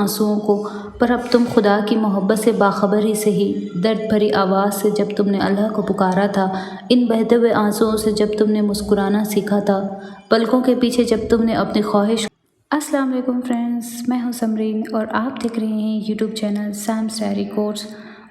आंसुओं को, पर अब तुम खुदा की मोहब्बत से बाखबर ही सही। दर्द भरी आवाज़ से जब तुमने अल्लाह को पुकारा था, इन बहते हुए आंसुओं से जब तुमने मुस्कुराना सीखा था, पलकों के पीछे जब तुमने अपनी ख्वाहिश। अस्सलाम वालेकुम फ्रेंड्स, मैं हूं समरीन और आप देख रहे हैं YouTube channel Sam's Diary Quotes.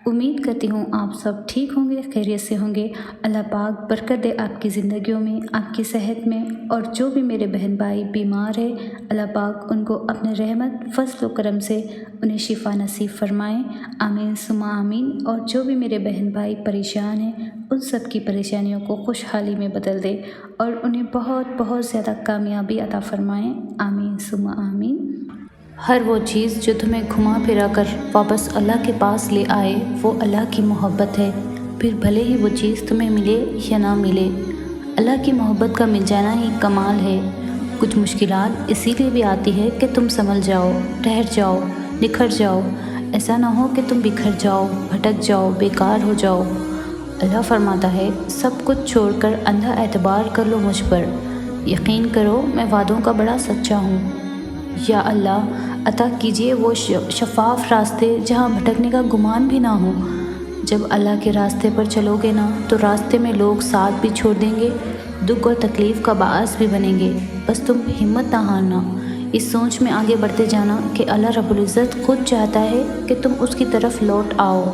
उम्मीद करती हूँ आप सब ठीक होंगे, खैरियत से होंगे। अल्लाह पाक बरकत दे आपकी ज़िंदगियों में, आपकी सेहत में। और जो भी मेरे बहन भाई बीमार है, अल्लाह पाक उनको अपने रहमत फजल व करम से उन्हें शिफा नसीब फरमाएँ। आमीन सुमा आमीन। और जो भी मेरे बहन भाई परेशान हैं, उन सब की परेशानियों को खुशहाली में बदल दे और उन्हें बहुत बहुत ज़्यादा कामयाबी अता फरमाएँ। आमीन सुमा आमीन। हर वो चीज़ जो तुम्हें घुमा फिरा कर वापस अल्लाह के पास ले आए, वो अल्लाह की मोहब्बत है। फिर भले ही वो चीज़ तुम्हें मिले या ना मिले, अल्लाह की मोहब्बत का मिल जाना ही कमाल है। कुछ मुश्किलात इसीलिए भी आती है कि तुम संभल जाओ, ठहर जाओ, निखर जाओ। ऐसा ना हो कि तुम बिखर जाओ, भटक जाओ, बेकार हो जाओ। अल्लाह फरमाता है, सब कुछ छोड़कर अंधा एतबार कर लो मुझ पर। यकीन करो, मैं वादों का बड़ा सच्चा हूँ। या अल्लाह अता कीजिए वो शफाफ रास्ते जहाँ भटकने का गुमान भी ना हो। जब अल्लाह के रास्ते पर चलोगे ना, तो रास्ते में लोग साथ भी छोड़ देंगे, दुख और तकलीफ़ का बाअस भी बनेंगे। बस तुम हिम्मत ना हारना, इस सोच में आगे बढ़ते जाना कि अल्लाह रब्बुल इज़्ज़त खुद चाहता है कि तुम उसकी तरफ लौट आओ।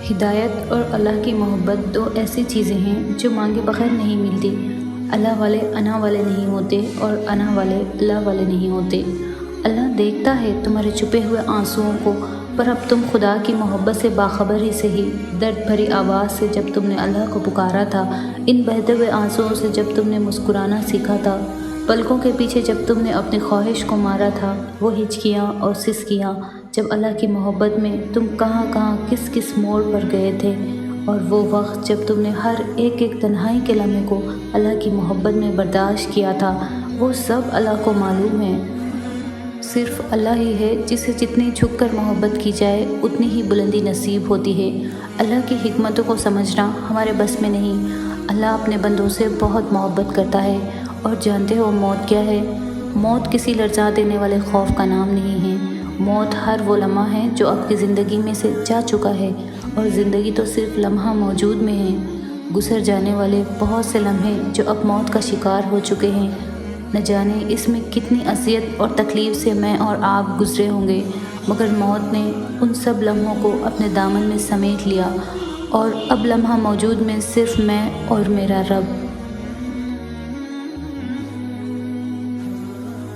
हिदायत और अल्लाह की मोहब्बत दो ऐसी चीज़ें हैं जो मांगे बगैर नहीं मिलती। अल्लाह वाले अना वाले नहीं होते और अना वाले अल्लाह वाले नहीं होते। अल्लाह देखता है तुम्हारे छुपे हुए आंसुओं को, पर अब तुम खुदा की मोहब्बत से बाखबर ही सही। दर्द भरी आवाज़ से जब तुमने अल्लाह को पुकारा था, इन बहते हुए आंसुओं से जब तुमने मुस्कुराना सीखा था, पलकों के पीछे जब तुमने अपनी ख्वाहिश को मारा था, वो हिचकियाँ और सिसकियाँ जब अल्लाह की मोहब्बत में तुम कहाँ कहाँ किस किस मोड़ पर गए थे। और वो वक्त जब तुमने हर एक एक तन्हाई के लम्हे को अल्लाह की मोहब्बत में बर्दाश्त किया था, वो सब अल्लाह को मालूम है। सिर्फ़ अल्लाह ही है जिसे जितनी झुक कर मोहब्बत की जाए उतनी ही बुलंदी नसीब होती है। अल्लाह की हिकमतों को समझना हमारे बस में नहीं। अल्लाह अपने बंदों से बहुत मोहब्बत करता है। और जानते हो मौत क्या है? मौत किसी लर्जा देने वाले खौफ का नाम नहीं है। मौत हर वो लम्हा है जो आपकी ज़िंदगी में से जा चुका है, और ज़िंदगी तो सिर्फ लम्हा मौजूद में है। गुजर जाने वाले बहुत से लम्हे जो अब मौत का शिकार हो चुके हैं। न जाने इसमें कितनी अज़ियत और तकलीफ़ से मैं और आप गुज़रे होंगे, मगर मौत ने उन सब लम्हों को अपने दामन में समेट लिया। और अब लम्हा मौजूद में सिर्फ मैं और मेरा रब।